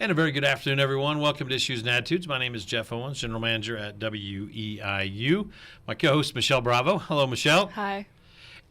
And a very good afternoon, everyone. Welcome to Issues and Attitudes. My name is Jeff Owens, General Manager at WEIU. My co-host, Michelle Bravo. Hello, Michelle. Hi.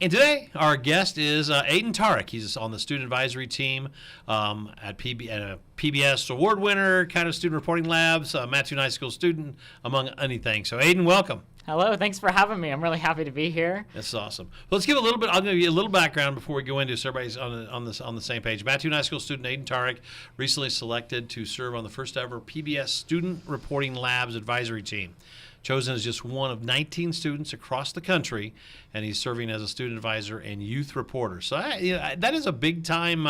And today, our guest is Aydin Tariq. He's on the student advisory team at PBS award winner, kind of student reporting labs, Mattoon High School student, among anything. So, Aydin, welcome. Hello, thanks for having me. I'm really happy to be here. That's awesome. Well, let's give a little bit. I'll give you a little background before we go into so everybody's on the same page. Mattoon High School student Aydin Tariq recently selected to serve on the first ever PBS Student Reporting Labs advisory team. Chosen as just one of 19 students across the country, and he's serving as a student advisor and youth reporter. So that is a big time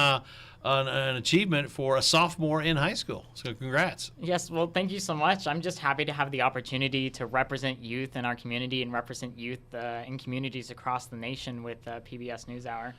an achievement for a sophomore in high school. So congrats. Yes, well, thank you so much. I'm just happy to have the opportunity to represent youth in our community and represent youth in communities across the nation with PBS NewsHour.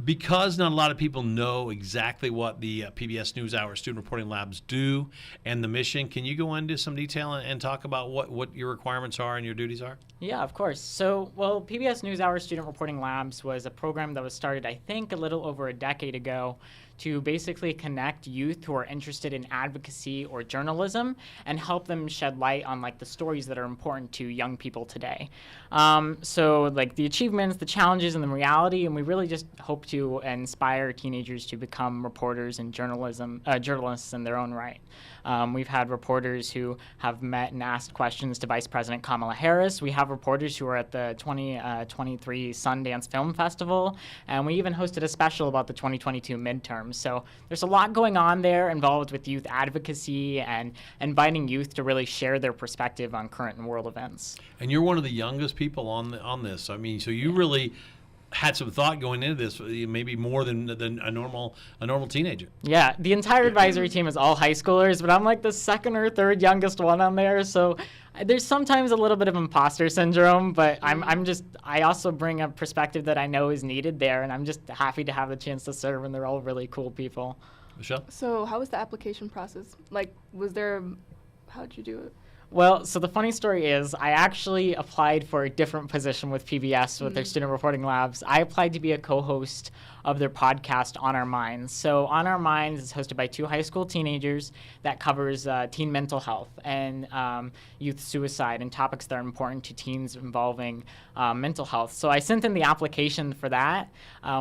Because not a lot of people know exactly what the PBS NewsHour Student Reporting Labs do and the mission, can you go into some detail and talk about what your requirements are and your duties are? Yeah, of course. So, PBS NewsHour Student Reporting Labs was a program that was started, I think, a little over a decade ago to basically connect youth who are interested in advocacy or journalism and help them shed light on the stories that are important to young people today. So the achievements, the challenges, and the reality, and we really just hope to inspire teenagers to become reporters and journalists in their own right. We've had reporters who have met and asked questions to Vice President Kamala Harris. We have reporters who are at the 2023 Sundance Film Festival, and we even hosted a special about the 2022 midterms. So there's a lot going on there involved with youth advocacy and inviting youth to really share their perspective on current and world events. And you're one of the youngest people on this. I mean, so you really had some thought going into this, maybe more than a normal teenager. Yeah, the entire advisory team is all high schoolers, but I'm like the second or third youngest one on there, so there's sometimes a little bit of imposter syndrome, but I also bring a perspective that I know is needed there, and I'm just happy to have the chance to serve, and they're all really cool people. Michelle? So how was the application process? How'd you do it? Well, so the funny story is I actually applied for a different position with PBS with their student reporting labs. I applied to be a co-host of their podcast, On Our Minds. So On Our Minds is hosted by two high school teenagers that covers teen mental health and youth suicide and topics that are important to teens involving mental health. So I sent in the application for that,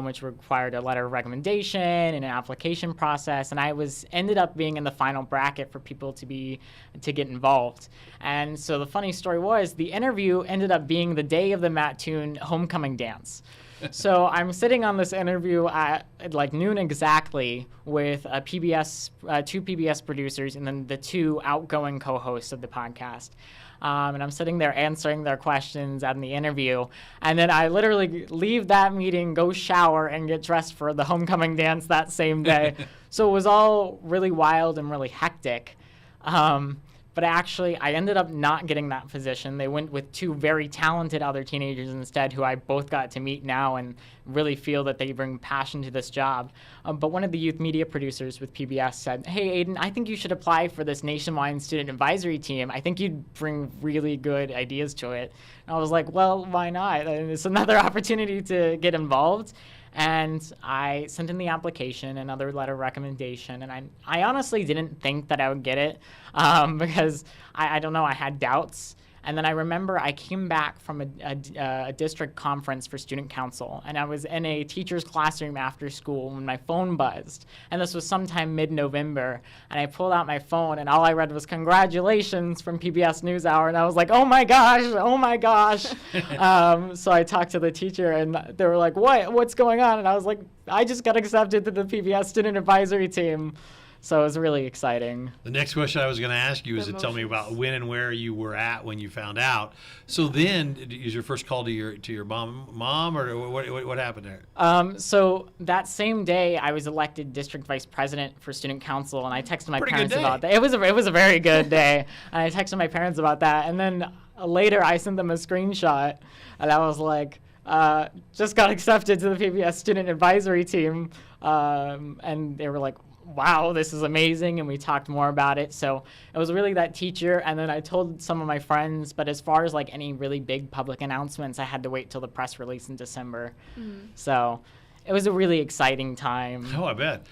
which required a letter of recommendation and an application process, and I ended up being in the final bracket for people to get involved. And so the funny story was the interview ended up being the day of the Mattoon homecoming dance. So I'm sitting on this interview at noon exactly with two PBS producers and then the two outgoing co-hosts of the podcast. And I'm sitting there answering their questions in the interview. And then I literally leave that meeting, go shower, and get dressed for the homecoming dance that same day. So it was all really wild and really hectic. But actually, I ended up not getting that position. They went with two very talented other teenagers instead, who I both got to meet now and really feel that they bring passion to this job. But one of the youth media producers with PBS said, "Hey, Aydin, I think you should apply for this nationwide student advisory team. I think you'd bring really good ideas to it." And I was like, well, why not? And it's another opportunity to get involved. And I sent in the application, another letter of recommendation, and I honestly didn't think that I would get it because I don't know, I had doubts. And then I remember I came back from a district conference for student council, and I was in a teacher's classroom after school when my phone buzzed. And this was sometime mid-November, and I pulled out my phone, and all I read was "Congratulations" from PBS NewsHour, and I was like, oh my gosh. So I talked to the teacher, and they were like, what's going on? And I was like, I just got accepted to the PBS student advisory team. So it was really exciting. The next question I was going to ask you is to tell me about when and where you were at when you found out. So then, is your first call to your mom, or what happened there? So that same day, I was elected district vice president for student council, and I texted my parents about that. It was a very good day, and I texted my parents about that. And then later, I sent them a screenshot, and I was like, just got accepted to the PBS student advisory team, and they were like, wow, this is amazing, and we talked more about it. So it was really that teacher, and then I told some of my friends, but as far as any really big public announcements, I had to wait till the press release in December. So it was a really exciting time. Oh, I bet.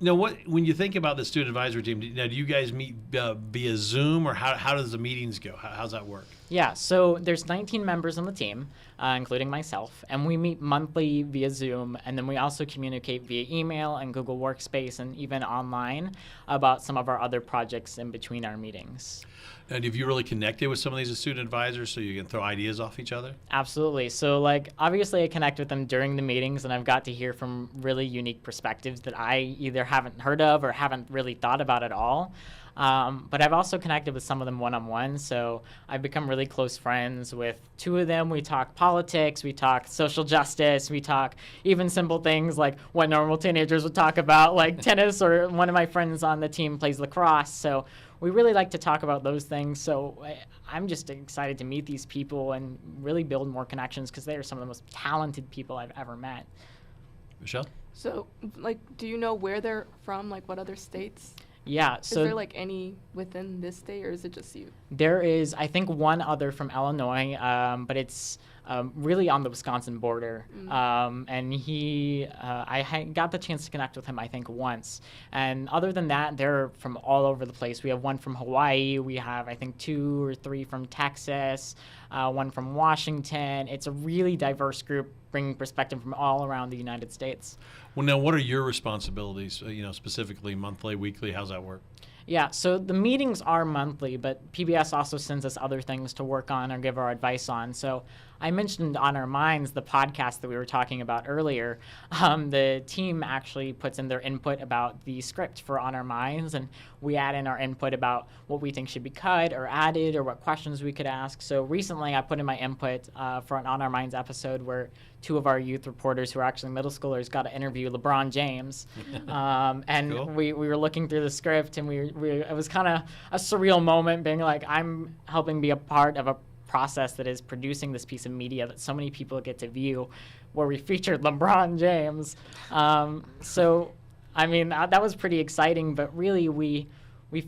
Now, when you think about the student advisory team, do you guys meet via Zoom, or how does the meetings go? How's that work? Yeah, so there's 19 members on the team, including myself, and we meet monthly via Zoom, and then we also communicate via email and Google Workspace and even online about some of our other projects in between our meetings. And have you really connected with some of these student advisors so you can throw ideas off each other? Absolutely. So, like, obviously I connect with them during the meetings, and I've got to hear from really unique perspectives that I either haven't heard of or haven't really thought about at all. But I've also connected with some of them one-on-one, so I've become really close friends with two of them. We talk politics, we talk social justice, we talk even simple things like what normal teenagers would talk about, like tennis, or one of my friends on the team plays lacrosse. So we really like to talk about those things. So I'm just excited to meet these people and really build more connections, because they are some of the most talented people I've ever met. Michelle? So, like, do you know where they're from? Like, what other states? Yeah, Is so there like any within this state, or is it just you? there is, I think, one other from Illinois, but it's really on the Wisconsin border. And I got the chance to connect with him, I think, once. And other than that, they're from all over the place. We have one from Hawaii. We have, I think, 2 or 3 from Texas, one from Washington. It's a really diverse group, bringing perspective from all around the United States. Well, now, what are your responsibilities, specifically monthly, weekly? How's that work? Yeah, so the meetings are monthly, but PBS also sends us other things to work on or give our advice on. So I mentioned On Our Minds, the podcast that we were talking about earlier. The team actually puts in their input about the script for On Our Minds, and we add in our input about what we think should be cut or added or what questions we could ask. So recently I put in my input for an On Our Minds episode where 2 of our youth reporters, who are actually middle schoolers, got to interview LeBron James. And Cool. we were looking through the script, and it was kind of a surreal moment, being like, I'm helping be a part of a process that is producing this piece of media that so many people get to view, where we featured LeBron James. So, I mean, that was pretty exciting, but really we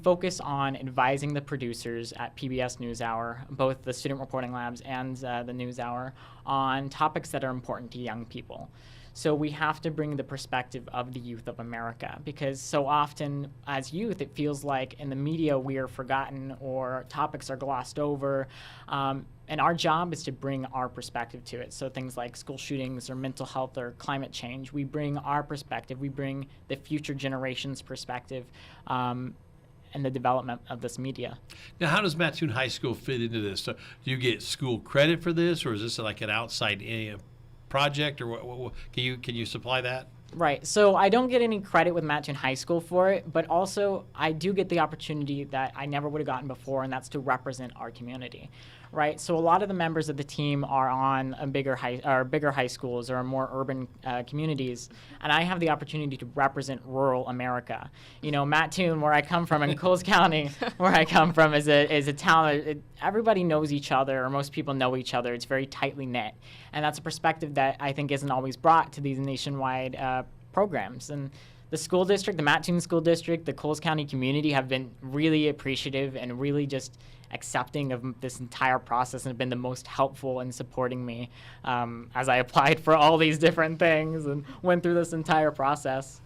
focus on advising the producers at PBS NewsHour, both the Student Reporting Labs and the NewsHour, on topics that are important to young people. So we have to bring the perspective of the youth of America, because so often as youth, it feels like in the media we are forgotten or topics are glossed over. And our job is to bring our perspective to it. So things like school shootings or mental health or climate change, we bring our perspective, we bring the future generation's perspective, and the development of this media. Now, how does Mattoon High School fit into this? So, do you get school credit for this, or is this like an outside project, or what can you supply that? Right. So I don't get any credit with Mattoon High School for it, but also I do get the opportunity that I never would have gotten before, and that's to represent our community. Right. So a lot of the members of the team are on bigger high schools or more urban communities, and I have the opportunity to represent rural America. You know, Mattoon, where I come from, in Coles County, where I come from, is a town. Everybody knows each other, or most people know each other. It's very tightly knit, and that's a perspective that I think isn't always brought to these nationwide programs. And the school district, the Mattoon School District, the Coles County community have been really appreciative and really just accepting of this entire process, and have been the most helpful in supporting me as I applied for all these different things and went through this entire process.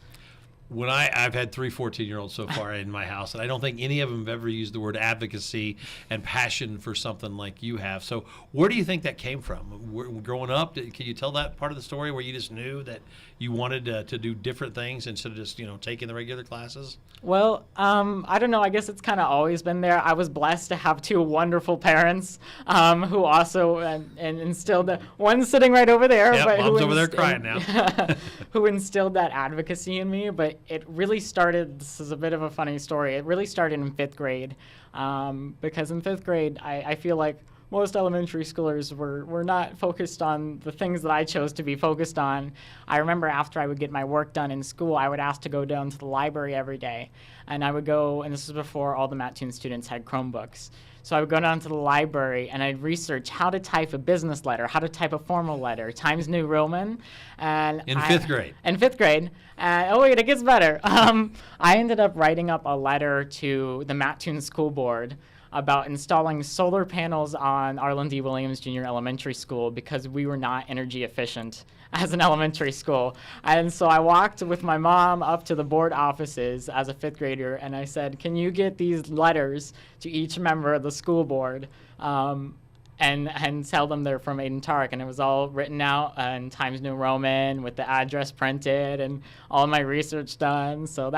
When I've had 3 14-year-olds so far in my house, and I don't think any of them have ever used the word advocacy and passion for something like you have. So where do you think that came from? Growing up, can you tell that part of the story where you just knew that you wanted to do different things instead of just taking the regular classes? Well, I don't know. I guess it's kind of always been there. I was blessed to have 2 wonderful parents who also and instilled that. One's sitting right over there. Yeah, but Mom's over there crying now. Who instilled that advocacy in me. But it really started, this is a bit of a funny story, it really started in 5th grade. Because in 5th grade, I feel like most elementary schoolers were not focused on the things that I chose to be focused on. I remember after I would get my work done in school, I would ask to go down to the library every day. And I would go, and this was before all the Mattoon students had Chromebooks. So I would go down to the library and I'd research how to type a business letter, how to type a formal letter, Times New Roman. And In 5th grade? In 5th grade. Oh wait, it gets better. I ended up writing up a letter to the Mattoon School Board about installing solar panels on Arlen D. Williams Junior Elementary School because we were not energy efficient as an elementary school. And so I walked with my mom up to the board offices as a 5th grader, and I said, can you get these letters to each member of the school board? And tell them they're from Aydin Tariq, and it was all written out in Times New Roman with the address printed and all my research done. So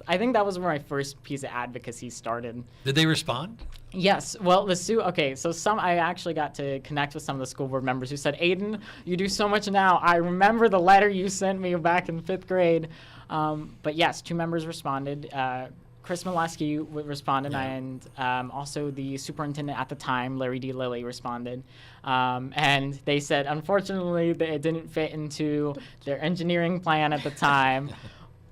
I think that was where my first piece of advocacy started. Did they respond? Yes. Well, I actually got to connect with some of the school board members who said, Aydin, you do so much now. I remember the letter you sent me back in 5th grade. But yes, 2 members responded. Chris Molesky responded, and also the superintendent at the time, Larry D. Lilly, responded. And they said, unfortunately, that it didn't fit into their engineering plan at the time.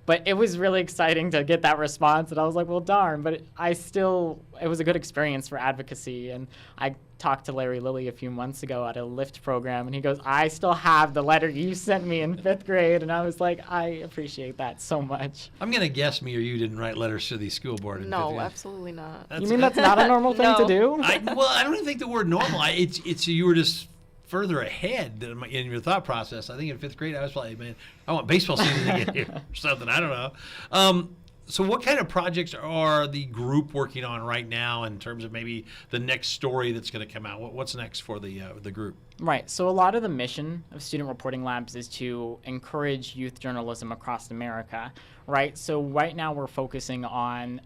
But it was really exciting to get that response, and I was like, well, darn. But it was a good experience for advocacy. And I talked to Larry Lilly a few months ago at a LIFT program, and he goes, I still have the letter you sent me in 5th grade. And I was like, I appreciate that so much. I'm going to guess me or you didn't write letters to the school board in 5th No, grade. absolutely not. You mean that's not a normal thing to do? I don't even think the word normal. It's you were just further ahead in your thought process. I think in 5th grade I was probably, man, I want baseball season to get here or something. I don't know. So what kind of projects are the group working on right now in terms of maybe the next story that's going to come out? What's next for the group? Right. So a lot of the mission of Student Reporting Labs is to encourage youth journalism across America, right? So right now we're focusing on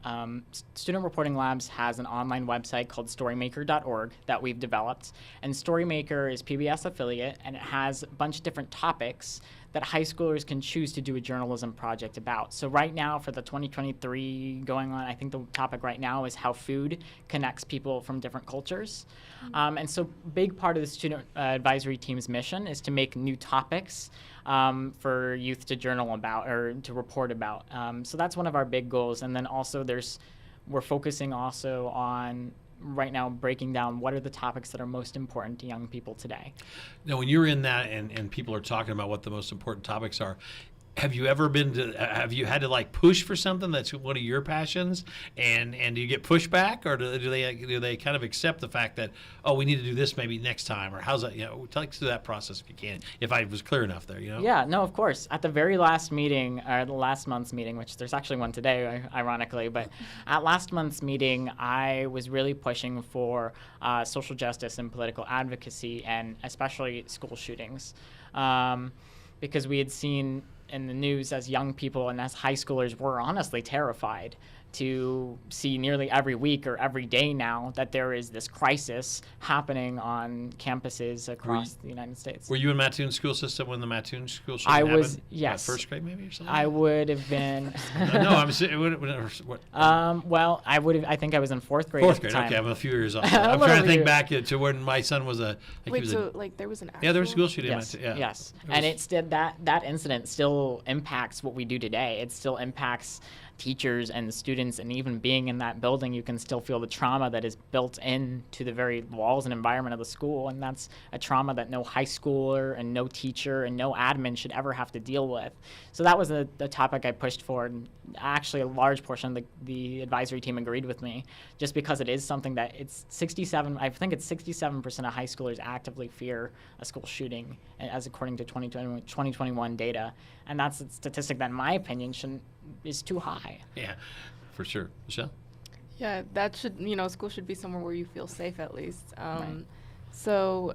Student Reporting Labs has an online website called storymaker.org that we've developed. And Storymaker is PBS affiliate, and it has a bunch of different topics that high schoolers can choose to do a journalism project about. So right now for the 2023 going on, I think the topic right now is how food connects people from different cultures. And so big part of the student advisory team's mission is to make new topics for youth to journal about or to report about. So that's one of our big goals. And then also we're focusing also on right now breaking down what are the topics that are most important to young people today. Now, when you're in that and people are talking about what the most important topics are, have you had to like push for something that's one of your passions, and do you get pushback, or do they kind of accept the fact that, oh, we need to do this maybe next time, or how's that, tell us through that process if you can, if I was clear enough there, Yeah, no, of course. At the very last meeting, or the last month's meeting, which there's actually one today, ironically, but at last month's meeting, I was really pushing for social justice and political advocacy, and especially school shootings, because we had seen in the news as young people and as high schoolers, we're honestly terrified to see nearly every week or every day now that there is this crisis happening on campuses across the United States. Were you in Mattoon school system when the Mattoon school shooting happened? I was, yes. First grade maybe or something? I would have been. No, I'm saying, what? Well, I think I was in 4th grade. Fourth at the grade, time. okay, I'm a few years off. I'm trying to think back to when my son was Wait, so like there was an actual... Yeah, there was a school shooting. Yes, Yeah. yes. And that incident still impacts what we do today. It still impacts teachers and students, and even being in that building, you can still feel the trauma that is built into the very walls and environment of the school, and that's a trauma that no high schooler and no teacher and no admin should ever have to deal with. So that was the topic I pushed for, and actually a large portion of the advisory team agreed with me, just because it is something that I think it's 67% of high schoolers actively fear a school shooting, as according to 2021 data, and that's a statistic that in my opinion is too high. Yeah, for sure. Michelle? Yeah, that should, school should be somewhere where you feel safe at least. Right. So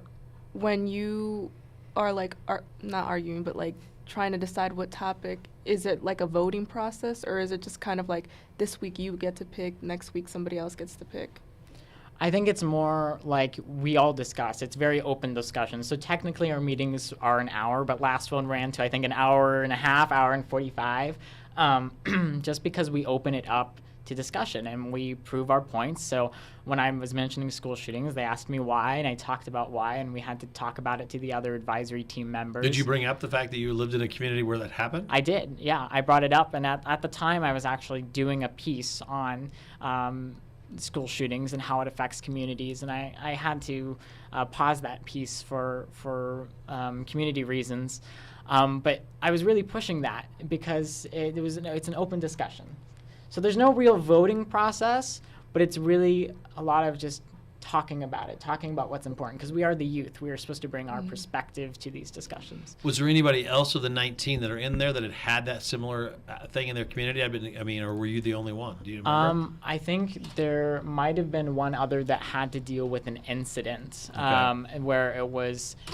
when you are not arguing, but like trying to decide what topic, is it like a voting process, or is it just kind of like this week you get to pick, next week somebody else gets to pick? I think it's more like we all discuss. It's very open discussion. So technically our meetings are an hour, but last one ran to I think an hour and a half, hour and 45, just because we open it up to discussion and we prove our points. So when I was mentioning school shootings, they asked me why, and I talked about why, and we had to talk about it to the other advisory team members. Did you bring up the fact that you lived in a community where that happened? I did, yeah. I brought it up, and at the time I was actually doing a piece on school shootings and how it affects communities, and I had to pause that piece for community reasons. But I was really pushing that because it's an open discussion. So there's no real voting process, but it's really a lot of just talking about it, talking about what's important, because we are the youth. We are supposed to bring our perspective to these discussions. Was there anybody else of the 19 that are in there that had that similar thing in their community? Or were you the only one? Do you remember? I think there might have been one other that had to deal with an incident where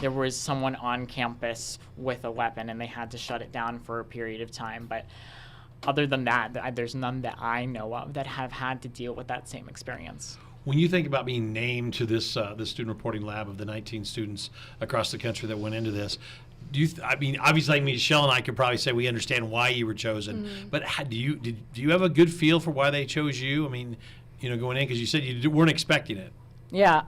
there was someone on campus with a weapon and they had to shut it down for a period of time. But other than that, there's none that I know of that have had to deal with that same experience. When you think about being named to this student reporting lab of the 19 students across the country that went into this, obviously Michelle and I could probably say we understand why you were chosen, but do you have a good feel for why they chose you? I mean, going in, because you said you weren't expecting it. Yeah,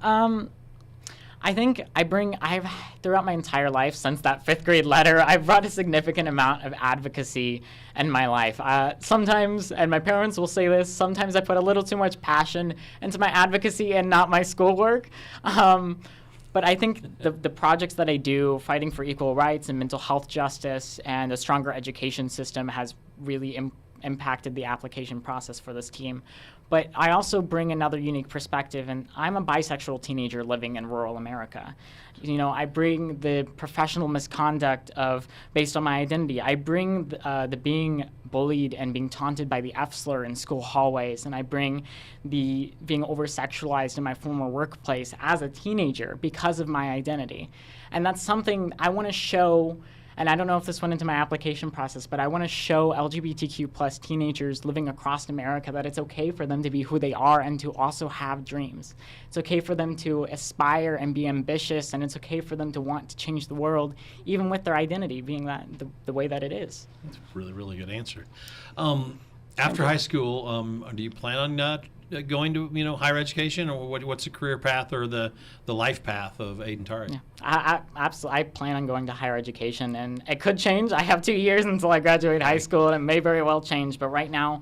I think I've throughout my entire life since that 5th grade letter, I've brought a significant amount of advocacy in my life. Sometimes, and my parents will say this, sometimes I put a little too much passion into my advocacy and not my schoolwork. But I think the projects that I do, fighting for equal rights and mental health justice and a stronger education system, has really impacted the application process for this team. But I also bring another unique perspective, and I'm a bisexual teenager living in rural America. I bring the professional misconduct based on my identity. I bring the being bullied and being taunted by the F slur in school hallways, and I bring the being over-sexualized in my former workplace as a teenager because of my identity. And that's something I want to show. And I don't know if this went into my application process, but I want to show LGBTQ plus teenagers living across America that it's okay for them to be who they are and to also have dreams. It's okay for them to aspire and be ambitious, and it's okay for them to want to change the world, even with their identity being the way that it is. That's a really, really good answer. After high school, do you plan on going to higher education, or what's the career path or the life path of Aydin Tariq? Yeah, I absolutely. I plan on going to higher education, and it could change. I have 2 years until I graduate high school, and it may very well change. But right now,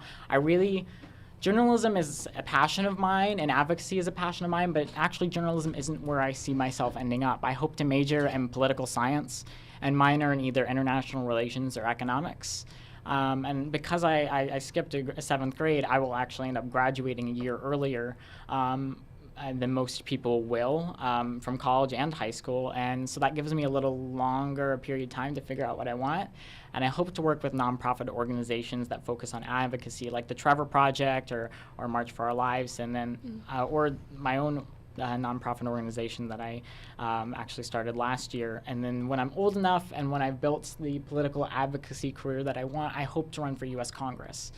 journalism is a passion of mine, and advocacy is a passion of mine. But actually, journalism isn't where I see myself ending up. I hope to major in political science and minor in either international relations or economics. And because I skipped a 7th grade, I will actually end up graduating a year earlier than most people will from college and high school. And so that gives me a little longer period of time to figure out what I want. And I hope to work with nonprofit organizations that focus on advocacy, like the Trevor Project or March for Our Lives, and then or my own nonprofit organization that I actually started last year. And then when I'm old enough and when I've built the political advocacy career that I want, I hope to run for U.S. Congress.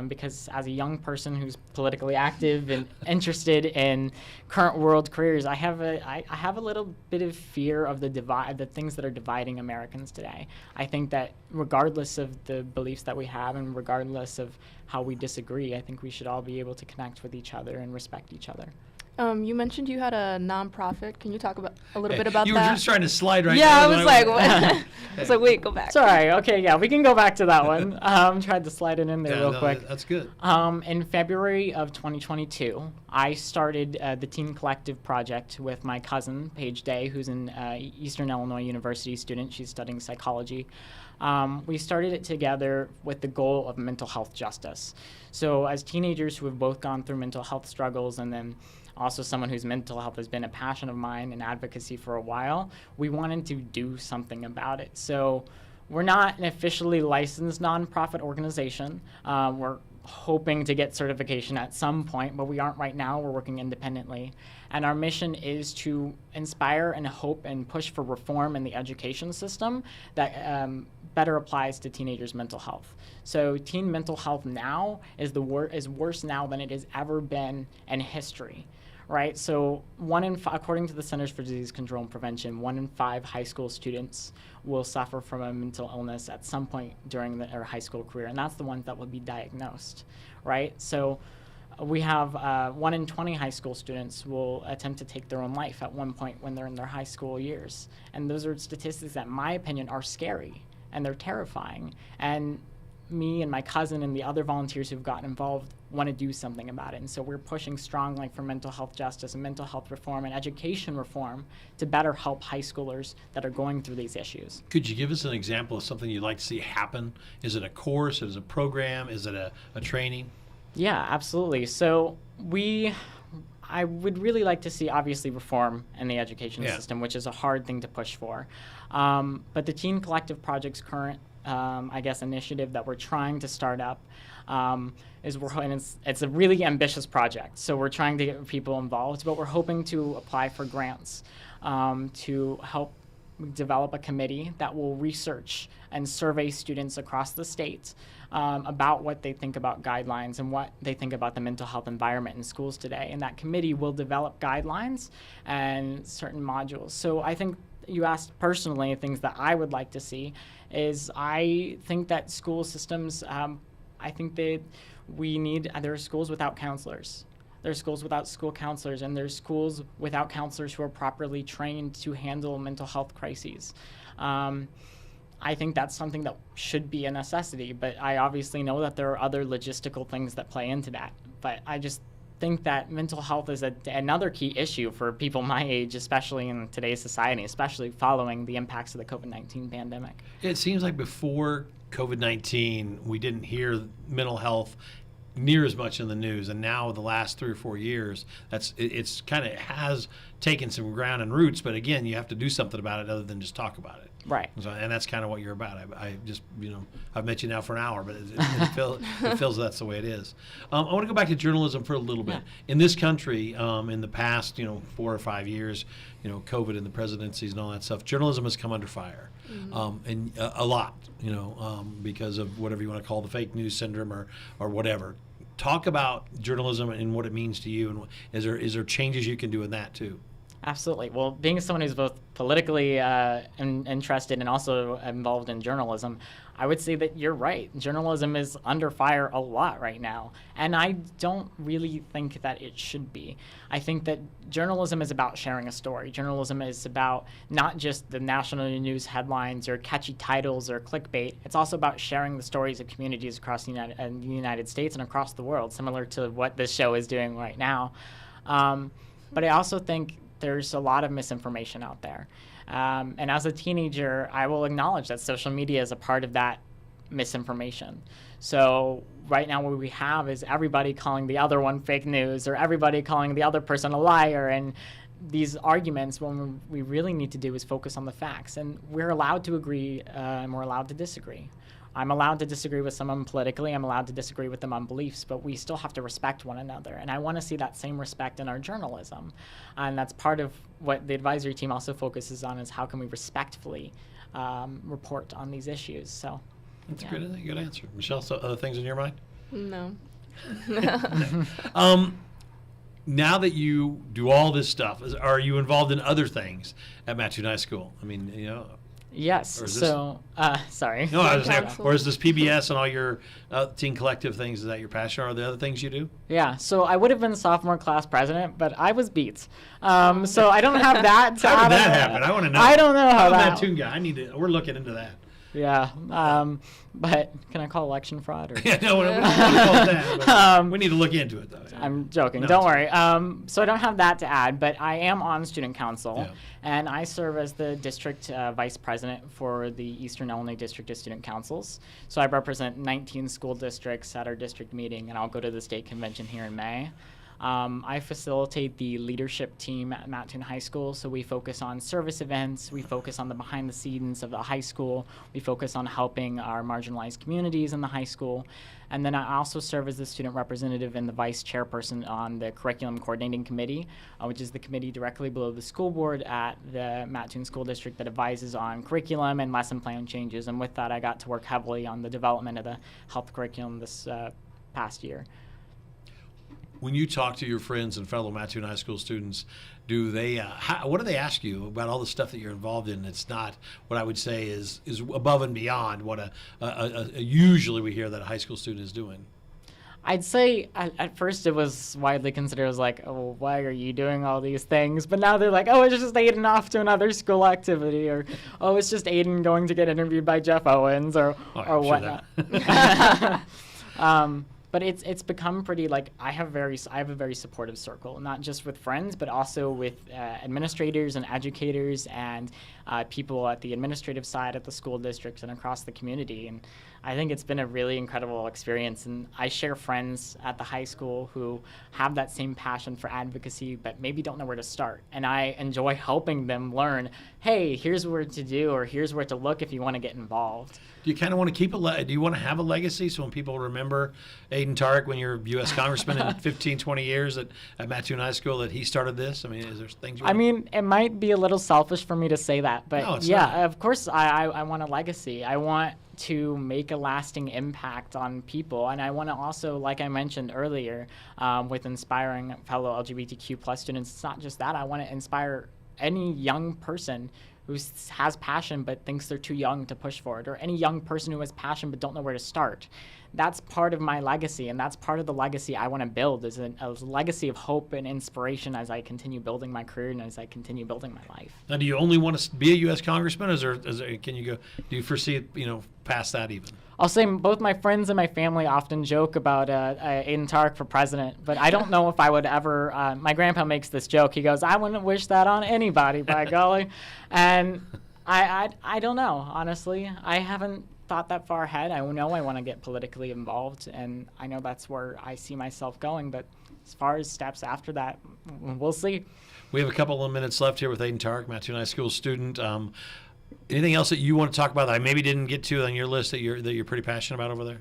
Because as a young person who's politically active and interested in current world careers, I have a little bit of fear of the things that are dividing Americans today. I think that regardless of the beliefs that we have and regardless of how we disagree, I think we should all be able to connect with each other and respect each other. You mentioned you had a nonprofit. Can you talk a little bit about that? You were just trying to slide right Yeah, there. I was like, what? I was like, wait, go back. Sorry. Okay, yeah, we can go back to that one. Tried to slide it in there real quick. That's good. In February of 2022, I started the Teen Collective Project with my cousin, Paige Day, who's an Eastern Illinois University student. She's studying psychology. We started it together with the goal of mental health justice. So as teenagers who have both gone through mental health struggles, and then also someone whose mental health has been a passion of mine and advocacy for a while, we wanted to do something about it. So we're not an officially licensed nonprofit organization. We're hoping to get certification at some point, but we aren't right now. We're working independently. And our mission is to inspire and hope and push for reform in the education system that better applies to teenagers' mental health. So teen mental health now is worse now than it has ever been in history. Right, so according to the Centers for Disease Control and Prevention, 1 in 5 high school students will suffer from a mental illness at some point during their high school career, and that's the ones that will be diagnosed, right? So we have 1 in 20 high school students will attempt to take their own life at one point when they're in their high school years, and those are statistics that, in my opinion, are scary and they're terrifying. And me and my cousin and the other volunteers who've gotten involved want to do something about it. And so we're pushing strongly for mental health justice and mental health reform and education reform to better help high schoolers that are going through these issues. Could you give us an example of something you'd like to see happen? Is it a course? Is it a program? Is it a training? Yeah, absolutely. So I would really like to see, obviously, reform in the education Yeah. system, which is a hard thing to push for. But the Teen Collective Project's current, initiative that we're trying to start up and it's a really ambitious project. So we're trying to get people involved, but we're hoping to apply for grants to help develop a committee that will research and survey students across the state about what they think about guidelines and what they think about the mental health environment in schools today. And that committee will develop guidelines and certain modules. So I think you asked personally things that I would like to see is I think that school systems, I think that there are schools without counselors. There's schools without school counselors, and there's schools without counselors who are properly trained to handle mental health crises. I think that's something that should be a necessity, but I obviously know that there are other logistical things that play into that. But I just think that mental health is another key issue for people my age, especially in today's society, especially following the impacts of the COVID-19 pandemic. It seems like before COVID-19, we didn't hear mental health near as much in the news, and now the last 3 or 4 years, it's kind of has taken some ground and roots. But again, you have to do something about it other than just talk about it. Right. So, and that's kind of what you're about. I just, I've met you now for an hour, but it feels that's the way it is. I want to go back to journalism for a little bit. Yeah. In this country, in the past, 4 or 5 years, COVID and the presidencies and all that stuff, journalism has come under fire, and a lot, because of whatever you want to call the fake news syndrome or whatever. Talk about journalism and what it means to you, and is there changes you can do in that too? Absolutely. Well, being someone who's both politically interested and also involved in journalism, I would say that you're right. Journalism is under fire a lot right now, and I don't really think that it should be. I think that journalism is about sharing a story. Journalism is about not just the national news headlines or catchy titles or clickbait. It's also about sharing the stories of communities across the United States and across the world, similar to what this show is doing right now. But I also think there's a lot of misinformation out there. And as a teenager, I will acknowledge that social media is a part of that misinformation. So right now what we have is everybody calling the other one fake news or everybody calling the other person a liar. And these arguments, when we really need to do is focus on the facts. And we're allowed to agree and we're allowed to disagree. I'm allowed to disagree with someone politically. I'm allowed to disagree with them on beliefs, but we still have to respect one another. And I want to see that same respect in our journalism. And that's part of what the advisory team also focuses on is how can we respectfully report on these issues. So that's a good answer. Michelle, so other things in your mind? No. Now that you do all this stuff, are you involved in other things at Mattoon High School? I mean, Yes. So, sorry. No, I was saying, or is this PBS and all your teen collective things? Is that your passion? Or are there other things you do? Yeah. So I would have been sophomore class president, but I was beat. So I don't have that. How did that happen? I want to know. I don't know how I'm that. Mattoon guy. We're looking into that. Yeah. But can I call election fraud? Or? Yeah, no, we don't call it that. We need to look into it, though. I'm joking. No, don't worry. So I don't have that to add, but I am on student council, and I serve as the district vice president for the Eastern Illinois District of Student Councils. So I represent 19 school districts at our district meeting, and I'll go to the state convention here in May. I facilitate the leadership team at Mattoon High School, so we focus on service events, we focus on the behind the scenes of the high school, we focus on helping our marginalized communities in the high school, and then I also serve as the student representative and the vice chairperson on the curriculum coordinating committee, which is the committee directly below the school board at the Mattoon School District that advises on curriculum and lesson plan changes, and with that I got to work heavily on the development of the health curriculum this past year. When you talk to your friends and fellow Mattoon High School students, do they? What do they ask you about all the stuff that you're involved in? It's not what I would say is above and beyond what usually we hear that a high school student is doing. I'd say at first it was widely considered as like, oh, why are you doing all these things? But now they're like, oh, it's just Aydin off to another school activity, or oh, it's just Aydin going to get interviewed by Jeff Owens, or whatnot. but it's become pretty like I have a very supportive circle, not just with friends, but also with administrators and educators and people at the administrative side at the school districts and across the community. And I think it's been a really incredible experience. And I share friends at the high school who have that same passion for advocacy, but maybe don't know where to start. And I enjoy helping them learn, hey, here's where to do, or here's where to look if you want to get involved. Do you kind of want to keep do you want to have a legacy so when people remember Aydin Tariq when you're U.S. Congressman in 15, 20 years at Mattoon High School that he started this? I mean, is there things you I mean, it might be a little selfish for me to say that, but No, it's yeah, not. of course I want a legacy. I want to make a lasting impact on people, and I want to also, like I mentioned earlier, with inspiring fellow LGBTQ plus students, it's not just that. I want to inspire any young person who has passion but thinks they're too young to push forward, or any young person who has passion but don't know where to start. That's part of my legacy, and that's part of the legacy I want to build, is a legacy of hope and inspiration as I continue building my career and as I continue building my life. Now, do you only want to be a U.S. Congressman, or can you go? Do you foresee past that even? I'll say both my friends and my family often joke about Aydin Tariq for president, but I don't know if I would ever. My grandpa makes this joke. He goes, "I wouldn't wish that on anybody, by golly," and I don't know. Honestly, I haven't thought that far ahead. I know I want to get politically involved, and I know that's where I see myself going. But as far as steps after that, we'll see. We have a couple of minutes left here with Aydin Tariq, Mattoon High School student. Anything else that you want to talk about that I maybe didn't get to on your list that you're pretty passionate about over there?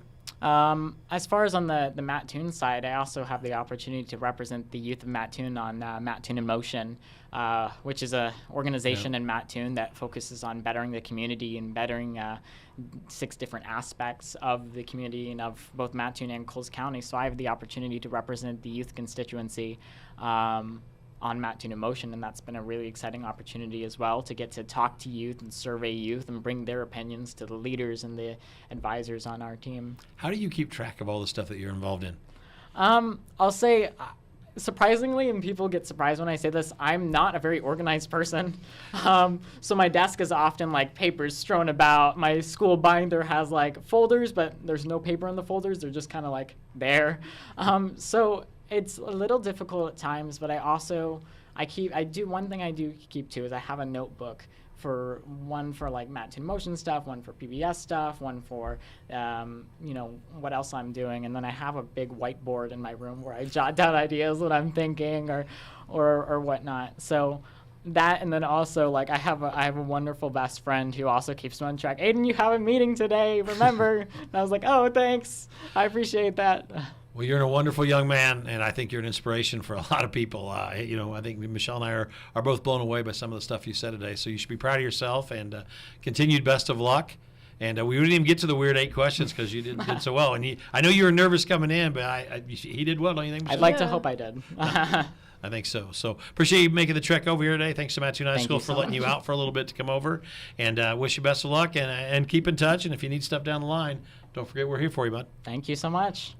As far as on the Mattoon side, I also have the opportunity to represent the youth of Mattoon on Mattoon in Motion, which is an organization in Mattoon that focuses on bettering the community and bettering 6 different aspects of the community and of both Mattoon and Coles County. So I have the opportunity to represent the youth constituency on Mattoon in Motion, and that's been a really exciting opportunity as well, to get to talk to youth and survey youth and bring their opinions to the leaders and the advisors on our team. How do you keep track of all the stuff that you're involved in? I'll say, surprisingly, and people get surprised when I say this, I'm not a very organized person. So my desk is often like papers strewn about. My school binder has like folders, but there's no paper in the folders. They're just kind of like there. So it's a little difficult at times, but one thing I do keep too is I have a notebook, for one for like Mattoon Motion stuff, one for PBS stuff, one for what else I'm doing, and then I have a big whiteboard in my room where I jot down ideas, what I'm thinking, or whatnot. So that, and then also like I have a wonderful best friend who also keeps me on track. Aydin, you have a meeting today, remember? And I was like, oh, thanks, I appreciate that. Well, you're a wonderful young man, and I think you're an inspiration for a lot of people. I think Michelle and I are both blown away by some of the stuff you said today. So you should be proud of yourself, and continued best of luck. And we didn't even get to the weird 8 questions because you did so well. And I know you were nervous coming in, but he did well, don't you think, Michelle? I'd like to hope I did. I think so. So appreciate you making the trek over here today. Thanks to Mattoon High School for letting you out for a little bit to come over. And wish you best of luck, and keep in touch. And if you need stuff down the line, don't forget we're here for you, bud. Thank you so much.